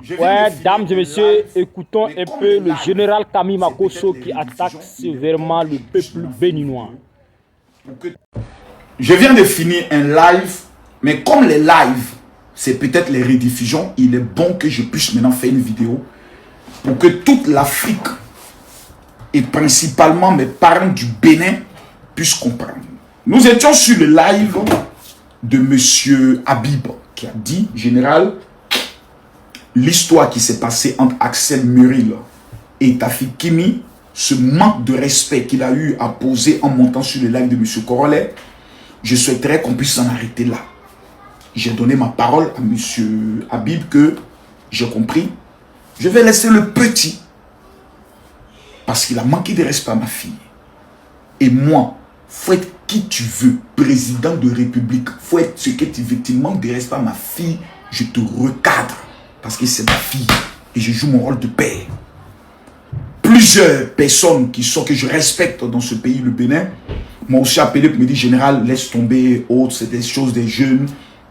Ouais, dames et messieurs, écoutons un peu le général Camille Makosso qui attaque sévèrement le peuple béninois. Je viens de finir un live, mais comme les lives, c'est peut-être les rediffusions, il est bon que je puisse maintenant faire une vidéo pour que toute l'Afrique et principalement mes parents du Bénin puissent comprendre. Nous étions sur le live de monsieur Habib qui a dit, général, l'histoire qui s'est passée entre Axel Muril et Tafik Kimi, ce manque de respect qu'il a eu à poser en montant sur le live de monsieur Corolet, je souhaiterais qu'on puisse s'en arrêter là. J'ai donné ma parole à monsieur Habib que j'ai compris. Je vais laisser le petit parce qu'il a manqué de respect à ma fille. Et moi, faut être qui tu veux, président de République, faut être ce que tu veux, tu manques de respect à ma fille, je te recadre parce que c'est ma fille et je joue mon rôle de père. Plusieurs personnes que je respecte dans ce pays, le Bénin, m'ont aussi appelé pour me dire, général, laisse tomber, autres, c'est des choses des jeunes,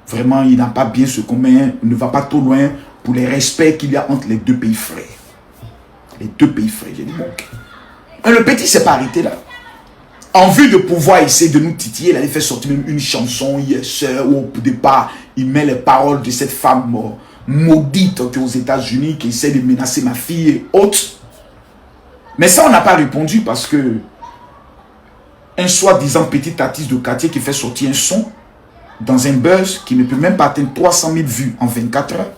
vraiment, il n'a pas bien ce commun, ne va pas trop loin pour les respects qu'il y a entre les deux pays frères. Les deux pays frères, j'ai dit, bon, ok. Mais le petit s'est pas arrêté là. En vue de pouvoir essayer de nous titiller, il allait faire sortir même une chanson hier soeur, où au départ, il met les paroles de cette femme maudite qui est aux États-Unis, qui essaie de menacer ma fille et autres. Mais ça, on n'a pas répondu parce que un soi-disant petit artiste de quartier qui fait sortir un son dans un buzz qui ne peut même pas atteindre 300 000 vues en 24 heures.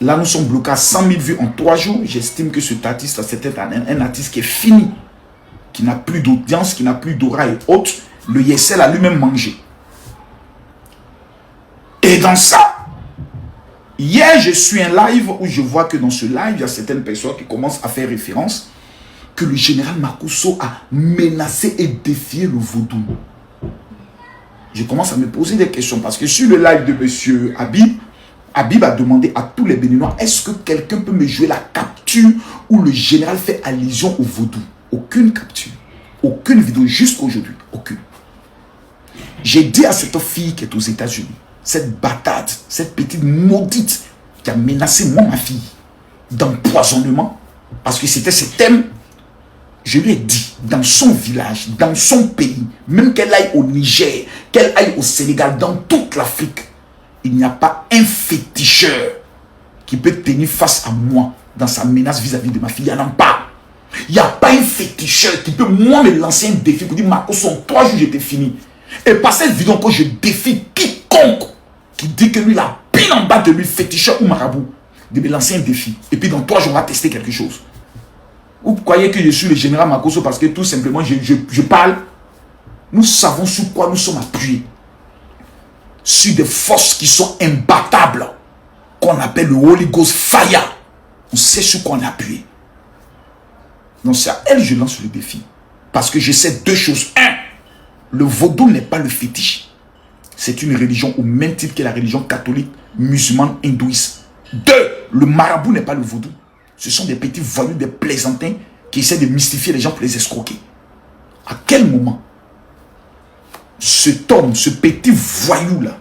Là, nous sommes bloqués à 100 000 vues en 3 jours. J'estime que cet artiste, c'était un artiste qui est fini, qui n'a plus d'audience, qui n'a plus d'aura et autres. Le Yessel a lui-même mangé. Et dans ça, hier, je suis un live où je vois que dans ce live, il y a certaines personnes qui commencent à faire référence que le général Makosso a menacé et défié le vaudou. Je commence à me poser des questions parce que sur le live de monsieur Habib, Habib a demandé à tous les Béninois, est-ce que quelqu'un peut me jouer la capture où le général fait allusion au vaudou? Aucune capture, aucune vidéo jusqu'aujourd'hui, aucune. J'ai dit à cette fille qui est aux États-Unis, cette bâtarde, cette petite maudite qui a menacé ma fille d'empoisonnement, parce que c'était ce thème. Je lui ai dit, dans son village, dans son pays, même qu'elle aille au Niger, qu'elle aille au Sénégal, dans toute l'Afrique, il n'y a pas un féticheur qui peut tenir face à moi dans sa menace vis-à-vis de ma fille. Il n'y en a pas. Il n'y a pas un féticheur qui peut, moi, me lancer un défi pour dire, Marcos, en 3 jours, j'étais fini. Et par cette vidéo, quand je défie quiconque qui dit que lui, la pine en bas de lui, féticheur ou marabout, de me lancer un défi. Et puis dans 3 jours, on va tester quelque chose. Vous croyez que je suis le général Makosso parce que tout simplement je parle? Nous savons sur quoi nous sommes appuyés. Sur des forces qui sont imbattables, qu'on appelle le Holy Ghost Fire. On sait sur quoi on est appuyé. Donc c'est à elle que je lance le défi. Parce que je sais 2 choses. 1, le vaudou n'est pas le fétiche. C'est une religion au même titre que la religion catholique, musulmane, hindouiste. 2, le marabout n'est pas le vaudou. Ce sont des petits voyous, des plaisantins qui essaient de mystifier les gens pour les escroquer. À quel moment cet homme, ce petit voyou-là,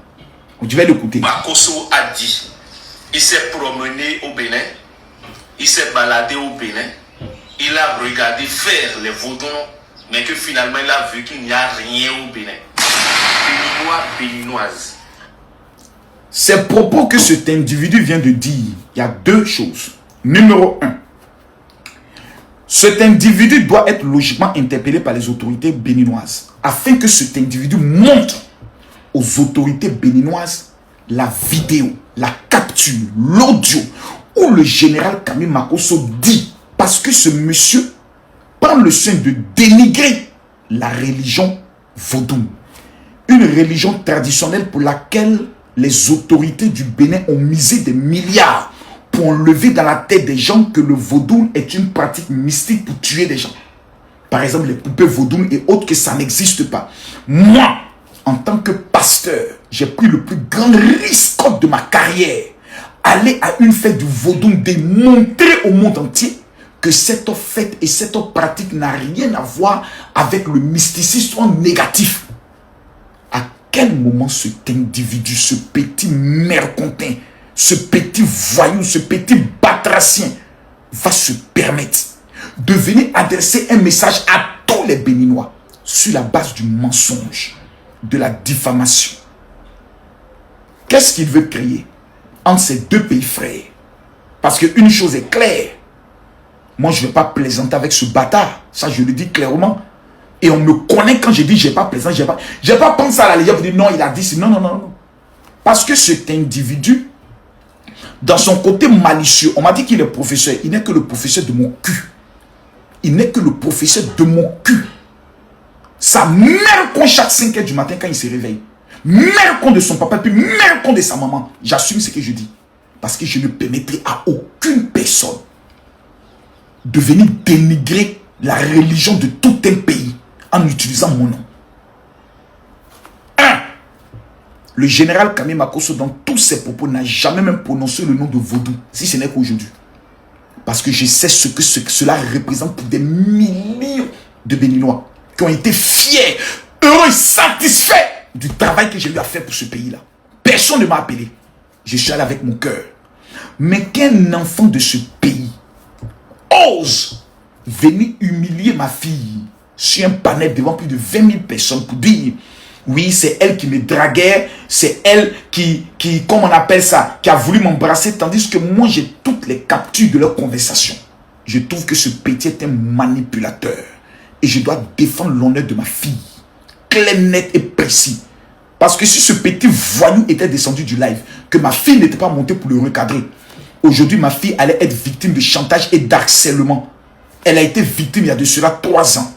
tu vas l'écouter. Makosso a dit, il s'est promené au Bénin, il s'est baladé au Bénin, il a regardé faire les vaudons, mais que finalement il a vu qu'il n'y a rien au Bénin. Béninois, béninoises. Ces propos que cet individu vient de dire, il y a 2 choses. Numéro 1, cet individu doit être logiquement interpellé par les autorités béninoises afin que cet individu montre aux autorités béninoises la vidéo, la capture, l'audio où le général Camille Makosso dit, parce que ce monsieur prend le soin de dénigrer la religion vaudou, une religion traditionnelle pour laquelle les autorités du Bénin ont misé des milliards pour enlever dans la tête des gens que le vaudou est une pratique mystique pour tuer des gens. Par exemple, les poupées vaudou et autres, que ça n'existe pas. Moi, en tant que pasteur, j'ai pris le plus grand risque de ma carrière. Aller à une fête du vaudou, démontrer au monde entier que cette fête et cette pratique n'a rien à voir avec le mysticisme négatif. À quel moment cet individu, ce petit mercontin, ce petit voyou, ce petit batracien va se permettre de venir adresser un message à tous les Béninois sur la base du mensonge, de la diffamation. Qu'est-ce qu'il veut créer entre ces deux pays frères? Parce qu'une chose est claire, moi je ne vais pas plaisanter avec ce bâtard, ça je le dis clairement. Et on me connaît quand je dis je n'ai pas plaisanté, je n'ai pas pensé à la légère pour dire non, il a dit non, non, non, non. Parce que cet individu, dans son côté malicieux, on m'a dit qu'il est professeur, il n'est que le professeur de mon cul. Il n'est que le professeur de mon cul. Sa mère con chaque 5 h du matin quand il se réveille. Mère con de son papa, puis mère con de sa maman. J'assume ce que je dis. Parce que je ne permettrai à aucune personne de venir dénigrer la religion de tout un pays en utilisant mon nom. 1. Le général Kami Makosso, dans tous ses propos, n'a jamais même prononcé le nom de Vaudou, si ce n'est qu'aujourd'hui. Parce que je sais ce que cela représente pour des millions de Béninois qui ont été fiers, heureux, satisfaits du travail que j'ai eu à faire pour ce pays-là. Personne ne m'a appelé. Je suis allé avec mon cœur. Mais qu'un enfant de ce pays ose venir humilier ma fille sur un panel devant plus de 20 000 personnes pour dire oui, c'est elle qui me draguait, c'est elle qui, comment on appelle ça, qui a voulu m'embrasser, tandis que moi j'ai toutes les captures de leur conversation. Je trouve que ce petit est un manipulateur et je dois défendre l'honneur de ma fille, clair, net et précis. Parce que si ce petit voyou était descendu du live, que ma fille n'était pas montée pour le recadrer, aujourd'hui ma fille allait être victime de chantage et d'harcèlement. Elle a été victime il y a de cela 3 ans.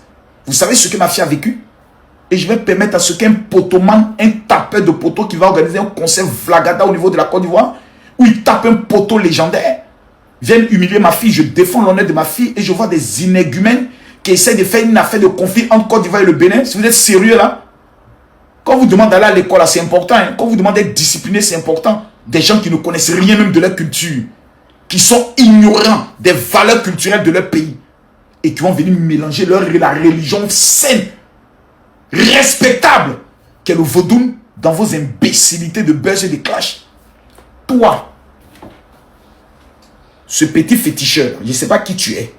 Vous savez ce que ma fille a vécu? Et je vais permettre à ce qu'un potoman, un tapeur de poteau qui va organiser un concert Vlagada au niveau de la Côte d'Ivoire, où il tape un poteau légendaire, vienne humilier ma fille. Je défends l'honneur de ma fille et je vois des inégumènes qui essaient de faire une affaire de conflit entre Côte d'Ivoire et le Bénin. Si vous êtes sérieux là, quand vous demandez d'aller à l'école, c'est important. Hein? Quand vous demandez d'être discipliné, c'est important. Des gens qui ne connaissent rien même de leur culture, qui sont ignorants des valeurs culturelles de leur pays et qui vont venir mélanger la religion saine, respectable, qu'est le vaudou, dans vos imbécilités de buzz et de clash. Toi, ce petit féticheur, je ne sais pas qui tu es.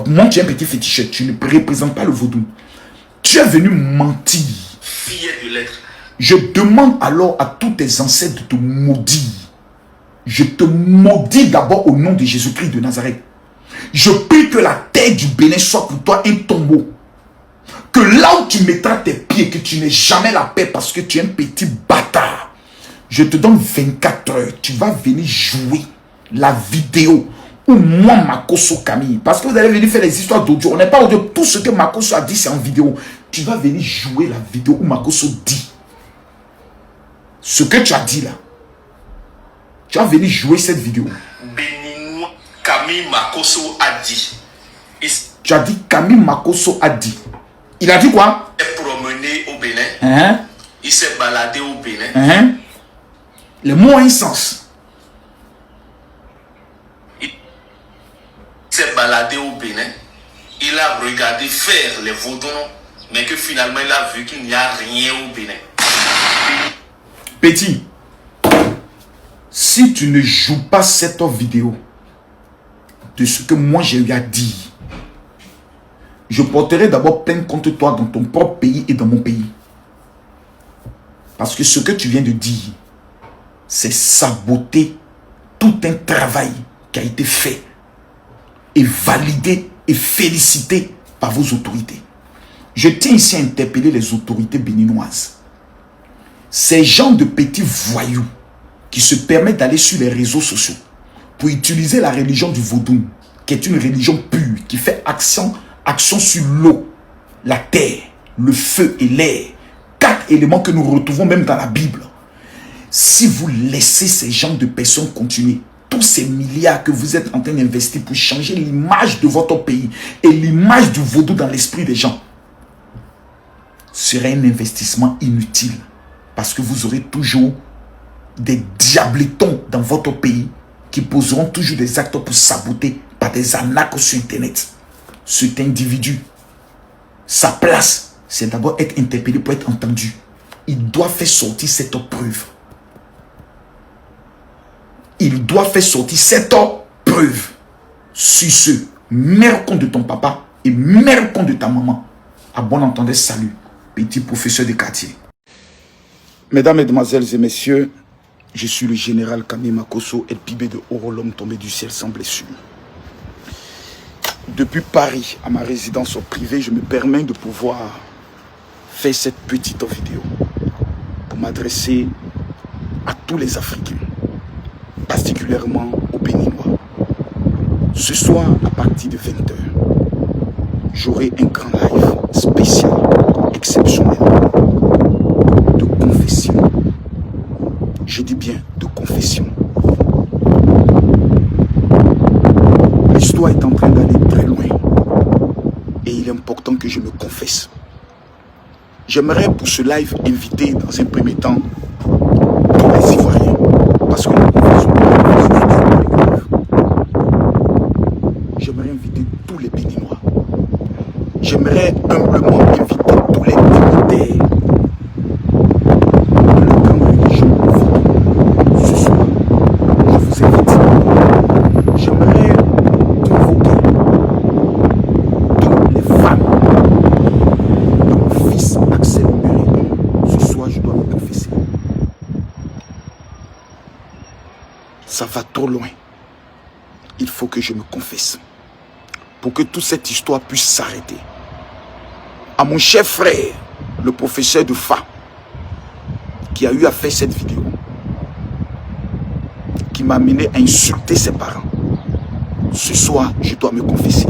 Moi, tu es un petit féticheur, tu ne représentes pas le vaudou. Tu es venu mentir. De l'être. Je demande alors à tous tes ancêtres de te maudire. Je te maudis d'abord au nom de Jésus-Christ de Nazareth. Je prie que la terre du Bénin soit pour toi un tombeau. Que là où tu mettras tes pieds, que tu n'aies jamais la paix parce que tu es un petit bâtard. Je te donne 24 heures. Tu vas venir jouer la vidéo où moi, Makosso Kami, parce que vous allez venir faire les histoires d'audio. On n'est pas audio. Tout ce que Makosso a dit, c'est en vidéo. Tu vas venir jouer la vidéo où Makosso dit ce que tu as dit là. Tu vas venir jouer cette vidéo. Béninois, Kami Makosso a dit. Tu as dit Kami Makosso a dit. Il a dit quoi? Il s'est promené au Bénin. Il s'est baladé au Bénin. Les mots ont un sens. Il s'est baladé au Bénin. Il a regardé faire les vaudons, mais que finalement il a vu qu'il n'y a rien au Bénin. Petit, si tu ne joues pas cette vidéo de ce que moi j'ai eu à dire, je porterai d'abord plainte contre toi dans ton propre pays et dans mon pays. Parce que ce que tu viens de dire, c'est saboter tout un travail qui a été fait et validé et félicité par vos autorités. Je tiens ici à interpeller les autorités béninoises. Ces gens de petits voyous qui se permettent d'aller sur les réseaux sociaux pour utiliser la religion du vaudou, qui est une religion pure, qui fait action sur l'eau, la terre, le feu et l'air. 4 éléments que nous retrouvons même dans la Bible. Si vous laissez ces gens de personnes continuer, tous ces milliards que vous êtes en train d'investir pour changer l'image de votre pays et l'image du vaudou dans l'esprit des gens, serait un investissement inutile. Parce que vous aurez toujours des diabletons dans votre pays qui poseront toujours des actes pour saboter par des arnaques sur Internet. Cet individu, sa place, c'est d'abord être interpellé pour être entendu. Il doit faire sortir cette preuve. il doit faire sortir cette preuve sur ce mère con de ton papa et mère con de ta maman. À bon entendeur, salut, petit professeur de quartier. Mesdames, Mesdemoiselles et Messieurs, je suis le général Kami Makosso, El Pibé de Orolom tombé du ciel sans blessure. Depuis Paris, à ma résidence privée, je me permets de pouvoir faire cette petite vidéo pour m'adresser à tous les Africains, particulièrement aux Béninois. Ce soir, à partir de 20h, j'aurai un grand live spécial, exceptionnel, de confession. Je dis bien de confession. L'histoire est en train d'aller très loin et il est important que je me confesse. J'aimerais pour ce live inviter dans un premier temps tous les Ivoiriens parce que j'aimerais inviter tous les Béninois. J'aimerais humblement inviter tous les militaires de la grande religion. Ce soir, je vous invite. J'aimerais convoquer toutes les femmes de mon fils Axel Murray. Ce soir, je dois me confesser. Ça va trop loin. Il faut que je me confesse pour que toute cette histoire puisse s'arrêter. À mon cher frère, le professeur de Fa, qui a eu à faire cette vidéo, qui m'a amené à insulter ses parents. Ce soir, je dois me confesser.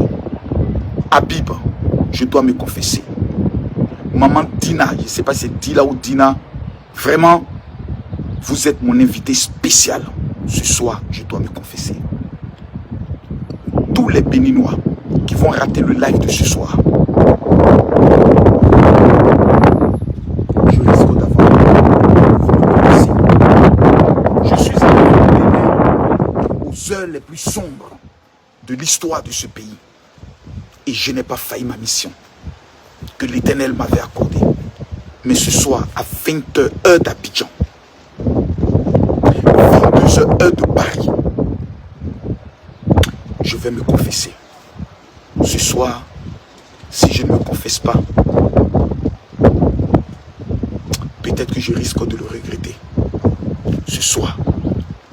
Habib, je dois me confesser. Maman Dina, je ne sais pas si c'est Dila ou Dina, vraiment, vous êtes mon invité spécial. Ce soir, je dois me confesser. Tous les Béninois qui vont rater le live de ce soir, je risque d'avoir je suis arrivé aux heures les plus sombres de l'histoire de ce pays et je n'ai pas failli ma mission que l'Éternel m'avait accordée. Mais ce soir à 20h heure d'Abidjan, 22h heure de Paris, je vais me confesser. Ce soir, si je ne me confesse pas, peut-être que je risque de le regretter. Ce soir,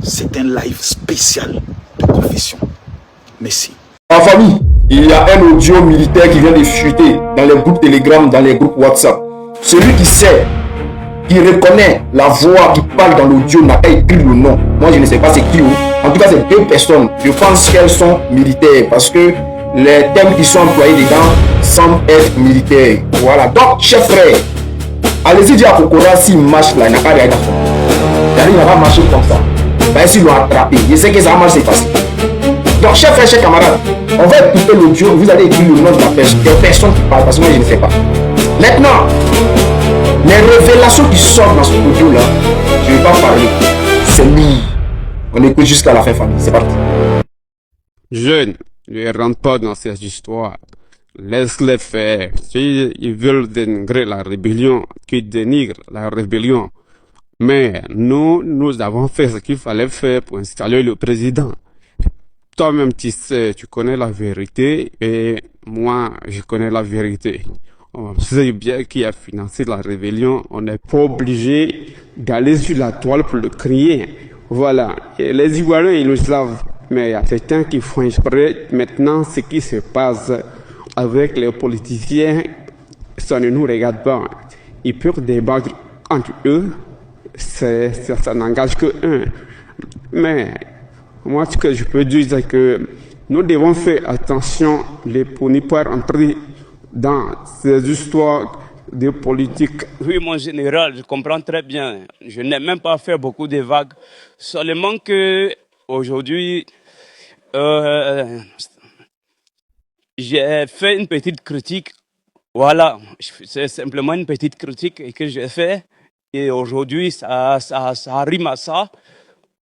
c'est un live spécial de confession. Merci. En famille, il y a un audio militaire qui vient de fuiter dans les groupes Telegram, dans les groupes WhatsApp. Celui qui sait, qui reconnaît la voix qui parle dans l'audio n'a pas écrit le nom. Moi, je ne sais pas c'est qui. En tout cas, c'est deux personnes. Je pense qu'elles sont militaires parce que les thèmes qui sont employés dedans semblent être militaires. Voilà. Donc, chers frères, allez-y dire à Kokora s'il marche là, il n'a pas rien à faire. Il n'a pas marché comme ça. Ben, s'ils l'ont attrapé, je sais que ça marche, c'est facile. Donc, chers frères, chers camarades, on va écouter l'audio. Vous allez écrire le nom de la personne, des personnes qui parlent parce que moi, je ne sais pas. Maintenant, les révélations qui sortent dans ce audio là, je ne vais pas parler. C'est lui. On écoute jusqu'à la fin, famille. C'est parti. Jeunes, ne rentre pas dans cette histoire. Laisse-les faire. S'ils veulent dénigrer la rébellion, qu'ils dénigrent la rébellion. Mais nous avons fait ce qu'il fallait faire pour installer le président. Toi-même, tu sais, tu connais la vérité et moi, je connais la vérité. On sait bien qui a financé la rébellion. On n'est pas obligé d'aller sur la toile pour le crier. Voilà. Et les Ivoiriens, ils le savent. Mais il y a certains qui font exprès. Maintenant, ce qui se passe avec les politiciens, ça ne nous regarde pas. Ils peuvent débattre entre eux. Ça n'engage que un. Mais moi, ce que je peux dire, c'est que nous devons faire attention pour ne pas entrer dans ces histoires de politique. Oui, mon général, je comprends très bien. Je n'ai même pas fait beaucoup de vagues. Seulement que aujourd'hui, j'ai fait une petite critique. Voilà, c'est simplement une petite critique que j'ai fait. Et aujourd'hui, ça rime à ça.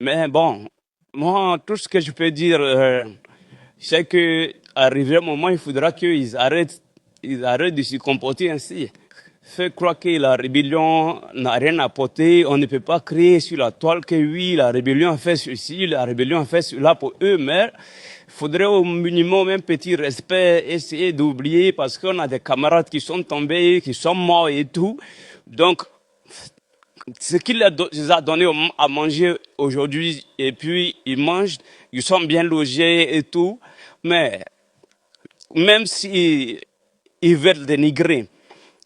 Mais bon, moi, tout ce que je peux dire, c'est qu'arrivé un moment, il faudra qu'ils arrêtent de se comporter ainsi. fait croire que la rébellion n'a rien apporté. On ne peut pas créer sur la toile que oui, la rébellion a fait ceci, la rébellion a fait cela pour eux, mais il faudrait au minimum un petit respect, essayer d'oublier parce qu'on a des camarades qui sont tombés, qui sont morts et tout. Donc, ce qu'il les a donné à manger aujourd'hui, et puis ils mangent, ils sont bien logés et tout, mais même si ils veulent dénigrer,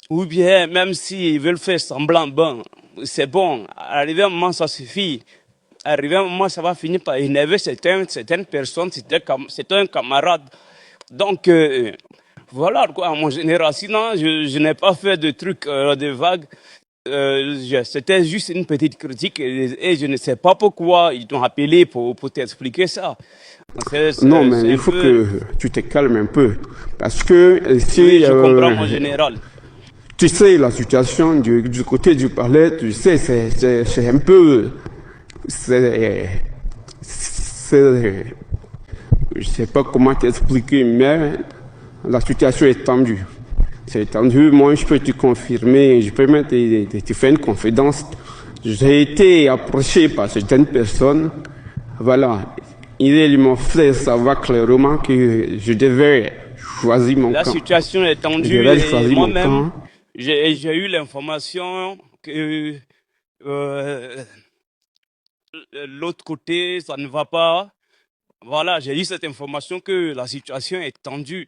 ou bien même s'ils veulent faire semblant, bon, c'est bon, arrivé un moment ça suffit, arrivé un moment ça va finir par énerver certaines personnes, c'est un camarade. Donc, voilà quoi, en général, sinon je n'ai pas fait de trucs, de vagues. C'était juste une petite critique et je ne sais pas pourquoi ils t'ont appelé pour t'expliquer ça. Non, mais il faut que tu te calmes un peu. Parce que si... Oui, je comprends mon général. Tu sais, la situation du côté du palais, tu sais, c'est un peu... Je sais pas comment t'expliquer, mais la situation est tendue. C'est tendu. Moi, je peux te confirmer, je peux même te faire une confidence. J'ai été approché par certaines personnes. Voilà. Ils m'ont fait savoir clairement que je devais choisir mon camp. La situation est tendue et moi-même, j'ai eu l'information que l'autre côté, ça ne va pas. Voilà, j'ai eu cette information que la situation est tendue.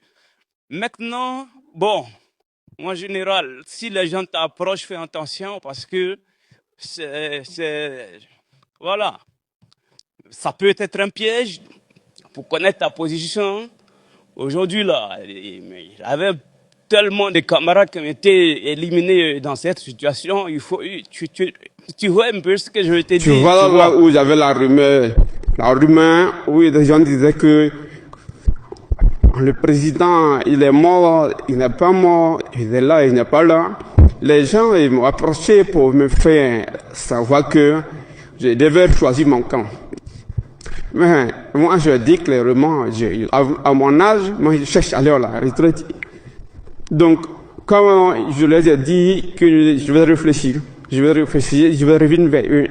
Maintenant, bon, en général, si les gens t'approchent, fais attention parce que voilà, ça peut être un piège pour connaître ta position. Aujourd'hui, là, il y avait tellement de camarades qui ont été éliminés dans cette situation. Il faut, tu vois un peu ce que je veux te dire. Tu vois là où j'avais la rumeur. La rumeur où les gens disaient que le président, il est mort, il n'est pas mort, il est là, il n'est pas là. Les gens, ils m'ont approché pour me faire savoir que je devais choisir mon camp. Mais moi, je dis clairement, à mon âge, moi, je cherche à aller à la retraite. Donc, comme je leur ai dit que je vais réfléchir, je vais revenir vers eux.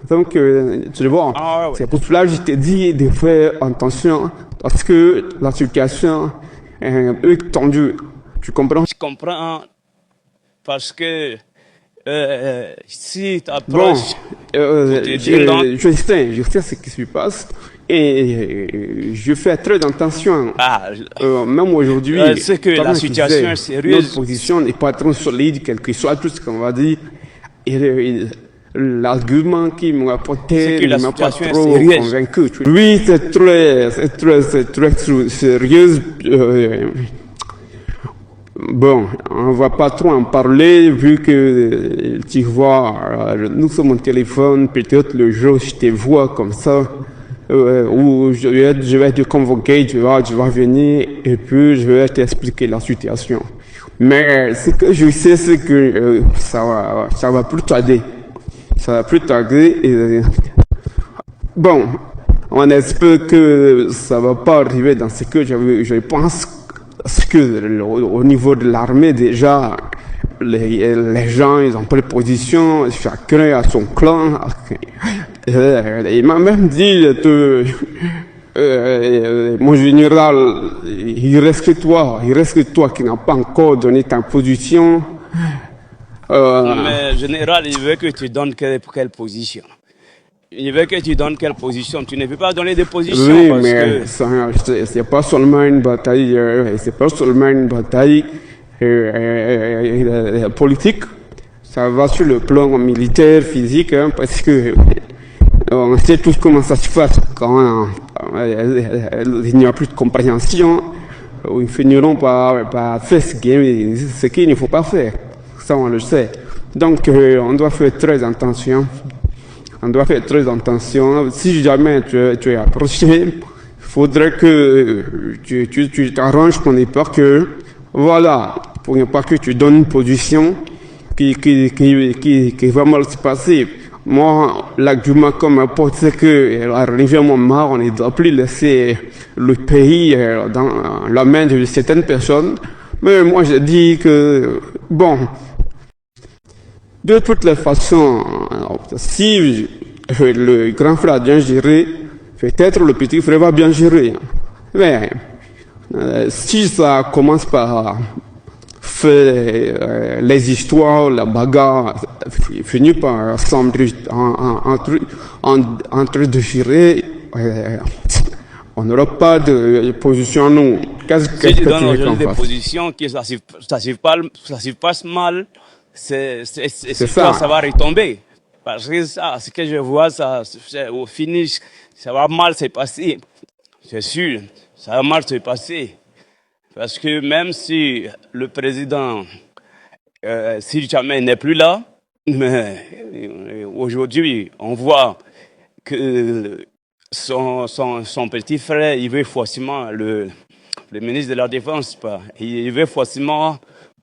Donc, tu vois, c'est pour cela que je t'ai dit de faire attention, parce que la situation est un peu tendue. Tu comprends? Je comprends, parce que si tu approches... Bon, je sais ce qui se passe et je fais très attention. Même aujourd'hui, c'est que la situation est sérieuse. Notre position n'est pas trop solide, quel que soit tout ce qu'on va dire. L'argument qui m'a apporté ne m'a pas trop convaincu. Oui, c'est très sérieux. Bon, on va pas trop en parler vu que tu vois, nous sommes au téléphone, peut-être le jour je te vois comme ça, où je vais te convoquer, tu vas venir et puis je vais t'expliquer la situation. Mais ce que je sais, c'est que ça va plus tarder. Ça va plus tarder. Bon, on espère que ça va pas arriver dans ce que je pense. Parce que au niveau de l'armée, déjà, les gens, ils ont pris position, chacun a son clan. Il m'a même dit, mon général, il reste que toi qui n'as pas encore donné ta position. Mais général, il veut que tu donnes quelle position? Il veut que tu donnes quelle position? Tu ne peux pas donner de position. Oui, parce mais que... c'est pas seulement une bataille, politique. Ça va sur le plan militaire, physique, hein, parce que on sait tous comment ça se passe quand il n'y a plus de compréhension. Ils finiront par faire ce qu'il ne faut pas faire. Ça, on le sait. Donc, on doit faire très attention. Si jamais tu es approché, il faudrait que tu t'arranges pour ne pas que, voilà, pour ne pas que tu donnes une position qui va mal se passer. Moi, l'argument qu'on m'apporte, c'est que, arrivé à un moment, on ne doit plus laisser le pays dans la main de certaines personnes. Mais moi, je dis que, bon, De toutes les façons, si le grand frère a bien géré, peut-être le petit frère va bien gérer. Mais si ça commence par faire les histoires, la bagarre, finit par s'embrouiller entre de gérer, on n'aura pas de position, nous. Qu'est-ce que Si tu tu donnes veux aujourd'hui qu'on des fasse? positions qui ça se passe mal, c'est C'est sûr, ça. ça va retomber. Parce que ça, ce que je vois, ça, au finish, ça va mal se passer. C'est sûr, ça va mal se passer. Parce que même si le président, si jamais n'est plus là, mais aujourd'hui, on voit que son petit frère, il veut forcément, le ministre de la Défense, il veut forcément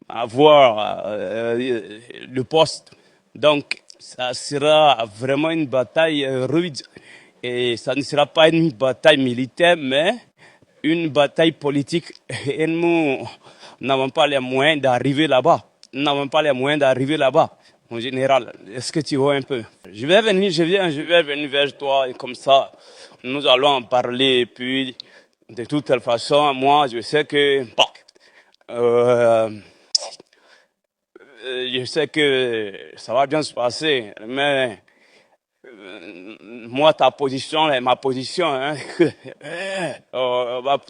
avoir le poste. Donc, ça sera vraiment une bataille rude. Et ça ne sera pas une bataille militaire, mais une bataille politique. Et nous n'avons pas les moyens d'arriver là-bas. Nous n'avons pas les moyens d'arriver là-bas. En général, est-ce que tu vois un peu? Je vais venir vers toi et comme ça, nous allons en parler. Et puis, de toute façon, moi, je sais que, ça va bien se passer, mais moi, ta position est ma position. Hein.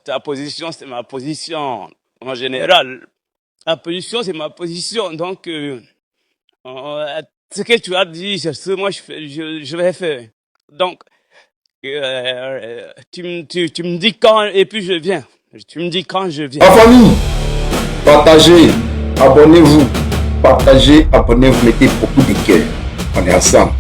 Ta position, c'est ma position. En général, ta position, c'est ma position. Donc, ce que tu as dit, c'est ce que moi je vais faire. Donc, tu me dis quand et puis je viens. Tu me dis quand je viens. Ma famille, partagez, abonnez-vous. Partagez, abonnez-vous, mettez beaucoup de cœur. On est ensemble.